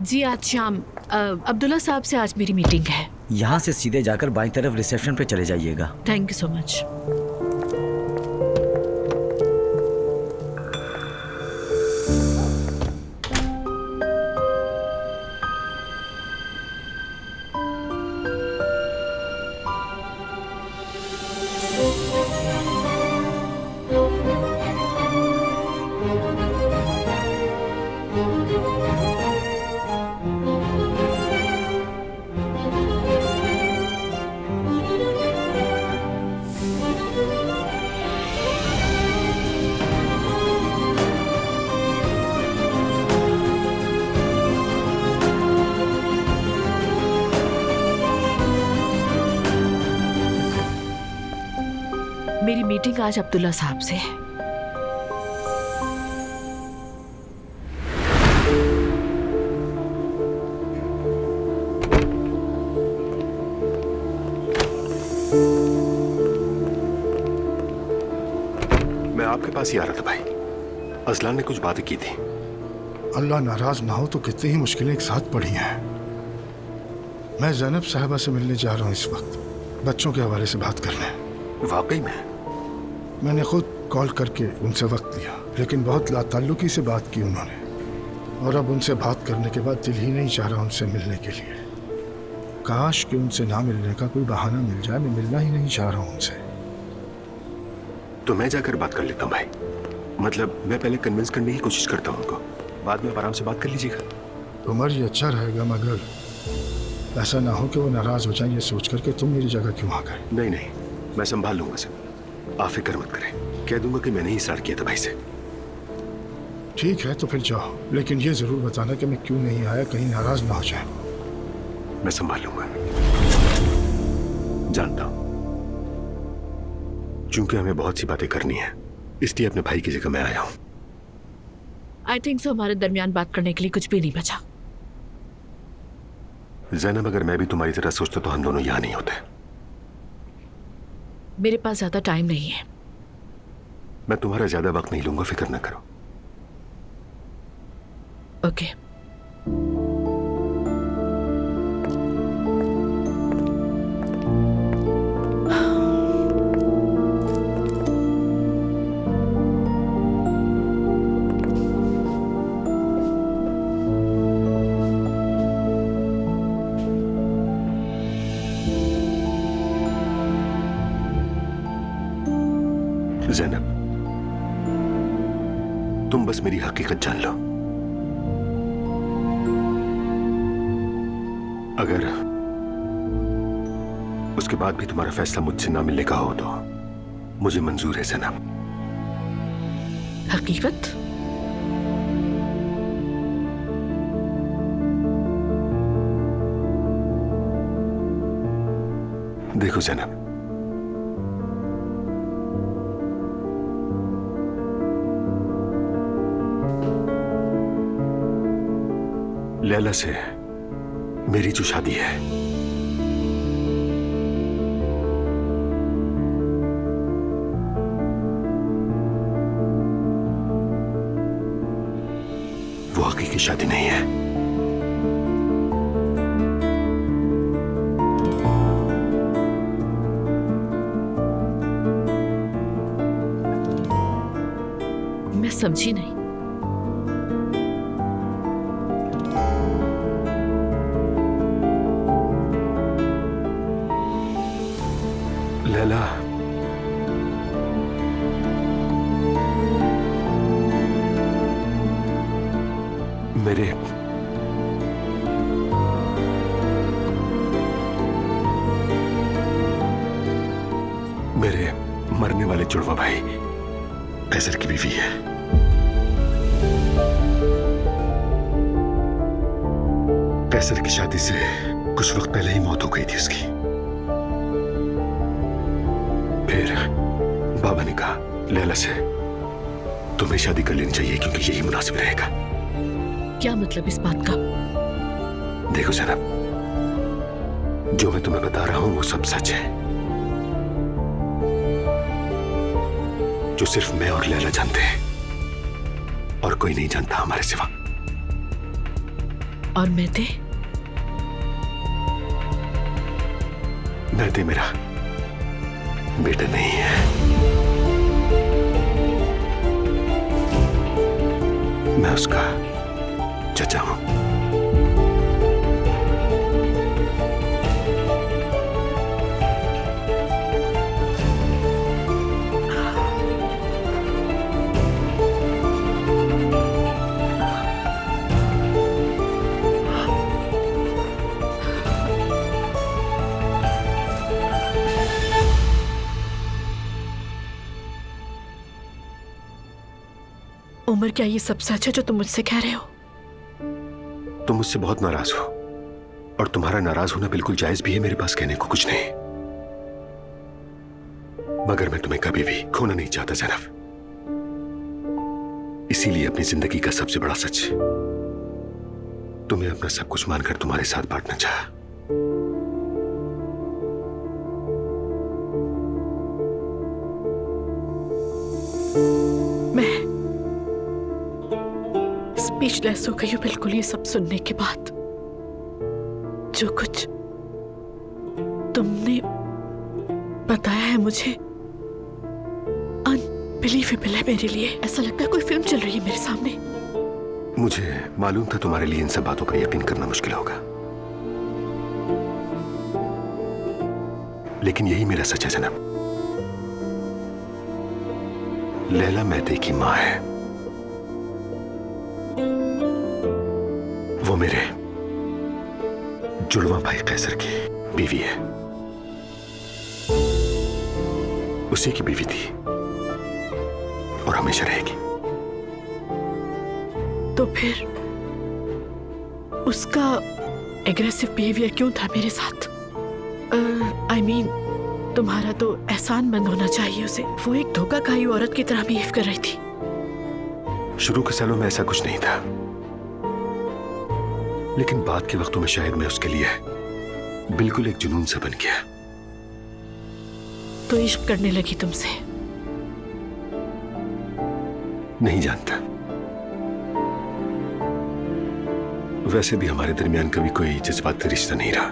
जी आज शाम अब्दुल्ला साहब से आज मेरी मीटिंग है। यहाँ से सीधे जाकर बाईं तरफ रिसेप्शन पे चले जाइएगा। Thank you so much. मेरी मीटिंग आज अब्दुल्ला साहब से है। मैं आपके पास ही आ रहा था भाई। असलान ने कुछ बातें की थी। अल्लाह नाराज ना हो तो कितनी ही मुश्किलें एक साथ पड़ी हैं। मैं ज़ैनब साहिबा से मिलने जा रहा हूँ इस वक्त, बच्चों के हवाले से बात करने। वाकई में? मैंने खुद कॉल करके उनसे वक्त लिया, लेकिन बहुत लाताल्लुकी से बात की उन्होंने, और अब उनसे बात करने के बाद दिल ही नहीं चाह रहा उनसे मिलने के लिए। काश कि उनसे ना मिलने का कोई बहाना मिल जाए, मैं मिलना ही नहीं चाह रहा हूँ उनसे। तो मैं जाकर बात कर लेता हूँ भाई। मतलब मैं पहले कन्विंस करने की कोशिश करता हूँ उनको, बाद में आप आराम से बात कर लीजिएगा। उमर, ये अच्छा रहेगा, मगर ऐसा ना हो कि वो नाराज हो जाए ये सोच कर कि तुम मेरी जगह क्यों आ गए। नहीं नहीं, मैं संभाल लूंगा सर, आप फिक्र मत करें। कह दूंगा कि मैंने ही इशरार किया था भाई से। ठीक है तो फिर जाओ, लेकिन ये जरूर बताना कि मैं क्यों नहीं आया, कहीं नाराज ना हो जाए। मैं संभाल लूंगा, जानता हूं। चूंकि हमें बहुत सी बातें करनी है, इसलिए अपने भाई की जगह मैं आया हूं। आई थिंक सो हमारे दरमियान बात करने के लिए कुछ भी नहीं बचा। ज़ैनब, अगर मैं भी तुम्हारी तरह सोचता तो हम दोनों यहां नहीं होते। मेरे पास ज्यादा टाइम नहीं है। मैं तुम्हारा ज्यादा वक्त नहीं लूंगा, फिक्र ना करो। ओके। ज़ैनब, तुम बस मेरी हकीकत जान लो। अगर उसके बाद भी तुम्हारा फैसला मुझसे ना मिलने का हो तो मुझे मंजूर है ज़ैनब। हकीकत? देखो ज़ैनब, लैला से मेरी जो शादी है, वो हकीकी शादी नहीं है। मैं समझी नहीं। लैला, मेरे मरने वाले जुड़वा भाई कैसर की बीवी है। कैसर की शादी से कुछ वक्त पहले ही मौत हो गई थी उसकी। फिर बाबा ने कहा लैला से तुम्हें शादी कर लेनी चाहिए क्योंकि यही मुनासिब रहेगा। क्या मतलब इस बात का? देखो ज़ैनब, जो मैं तुम्हें बता रहा हूं वो सब सच है, जो सिर्फ मैं और लैला जानते हैं और कोई नहीं जानता हमारे सिवा। और मेहते? मेहते मेरा बेटा नहीं है। मैं उसका चचा हूं। उमर, क्या ये सब सच है जो तुम मुझसे कह रहे हो? तुम मुझसे बहुत नाराज हो और तुम्हारा नाराज होना बिल्कुल जायज भी है। मेरे पास कहने को कुछ नहीं, मगर मैं तुम्हें कभी भी खोना नहीं चाहता ज़ैनब। इसीलिए अपनी जिंदगी का सबसे बड़ा सच तुम्हें अपना सब कुछ मानकर तुम्हारे साथ बांटना चाहा। मैं स्पीचलेस हो गई हूँ बिल्कुल ये सब सुनने के बाद। जो कुछ तुमने बताया है मुझे अनबिलीवेबल है मेरे लिए। ऐसा लगता है कोई फिल्म चल रही है मेरे सामने। मुझे मालूम था तुम्हारे लिए इन सब बातों पर यकीन करना मुश्किल होगा, लेकिन यही मेरा सच है ज़ैनब। लैला मेहते की मां है। वो मेरे जुड़वा भाई कैसर की बीवी है। उसी की बीवी थी और हमेशा रहेगी। तो फिर उसका एग्रेसिव बिहेवियर क्यों था मेरे साथ? I mean, तुम्हारा तो एहसानमंद होना चाहिए उसे। वो एक धोखा खाई औरत की तरह बिहेव कर रही थी। शुरू के सालों में ऐसा कुछ नहीं था, लेकिन बाद के वक्तों में शायद मैं उसके लिए बिल्कुल एक जुनून सा बन गया। तो इश्क करने लगी तुमसे? नहीं जानता। वैसे भी हमारे दरमियान कभी कोई जज्बाती रिश्ता नहीं रहा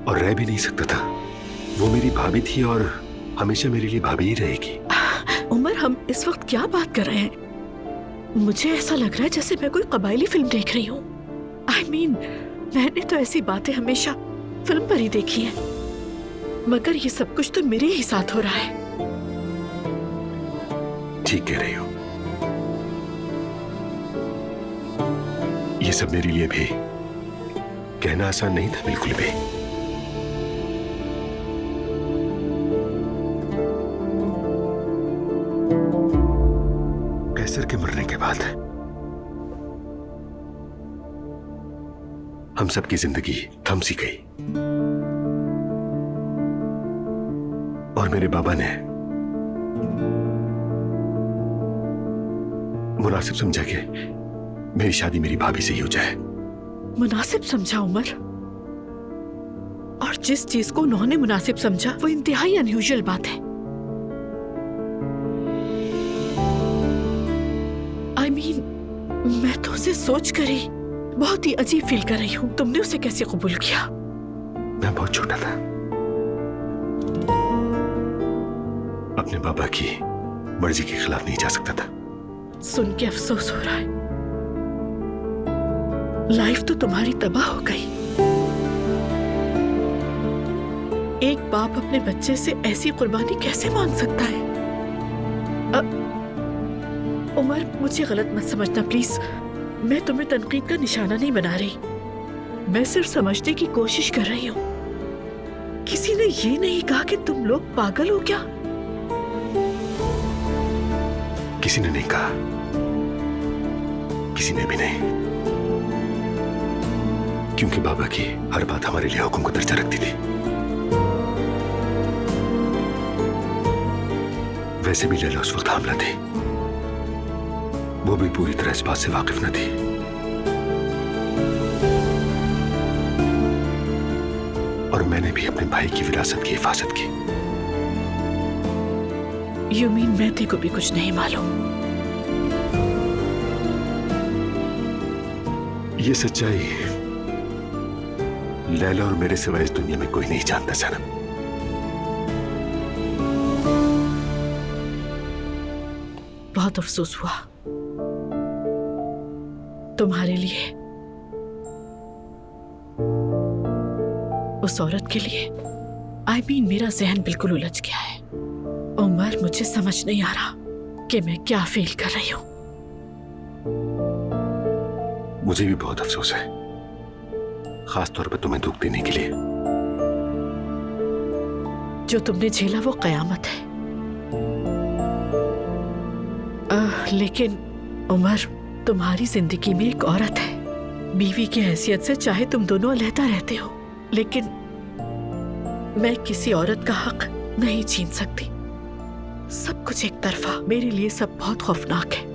और रह भी नहीं सकता था। वो मेरी भाभी थी और हमेशा मेरे लिए भाभी ही रहेगी। उमर, हम इस वक्त क्या बात कर रहे हैं? मुझे ऐसा लग रहा है जैसे मैं कोई कबायली फिल्म देख रही हूँ। I mean, मैंने तो ऐसी बातें हमेशा फिल्म पर ही देखी हैं, मगर ये सब कुछ तो मेरे ही साथ हो रहा है। ठीक कह रही हो। ये सब मेरे लिए भी कहना आसान नहीं था, बिल्कुल भी। कैसर के मरने के बाद हम सबकी जिंदगी थम सी गई और मेरे बाबा ने मुनासिब समझा कि मेरी शादी मेरी भाभी से ही हो जाए। मुनासिब समझा उमर? और जिस चीज को उन्होंने मुनासिब समझा वो इंतहाई अनयूजुअल बात है। I mean, मैं तो उसे सोच कर ही बहुत ही अजीब फील कर रही हूँ। तुमने उसे कैसे कबूल किया? मैं बहुत छोटा था, अपने बाबा की मर्जी के खिलाफ नहीं जा सकता था। सुन के अफसोस हो रहा है। लाइफ तो तुम्हारी तबाह हो गई। एक बाप अपने बच्चे से ऐसी कुर्बानी कैसे मांग सकता है? उमर, मुझे गलत मत समझना प्लीज। मैं तुम्हें तनकीद का निशाना नहीं बना रही। मैं सिर्फ समझने की कोशिश कर रही हूँ। किसी ने ये नहीं कहा कि तुम लोग पागल हो क्या? किसी ने नहीं कहा, किसी ने भी नहीं, क्योंकि बाबा की हर बात हमारे लिए हुक्म को दर्जा रखती थी। वैसे भी लैला उस वक्त हामला थी, वो भी पूरी तरह इस बात से वाकिफ न थी। और मैंने भी अपने भाई की विरासत की हिफाजत की। यू मीन मेहते को भी कुछ नहीं मालूम? ये सच्चाई लैला और मेरे सिवाय इस दुनिया में कोई नहीं जानता सनम। बहुत अफसोस हुआ तुम्हारे लिए, उस औरत के लिए। I mean, मेरा जहन बिल्कुल उलझ गया है उमर, मुझे समझ नहीं आ रहा कि मैं क्या फील कर रही हूं। मुझे भी बहुत अफसोस है, खास तौर पर तुम्हें दुख देने के लिए। जो तुमने झेला वो कयामत है। लेकिन उमर, तुम्हारी जिंदगी में एक औरत है। बीवी की हैसियत से चाहे तुम दोनों अलहदा रहते हो, लेकिन मैं किसी औरत का हक नहीं छीन सकती। सब कुछ एक तरफा, मेरे लिए सब बहुत खौफनाक है।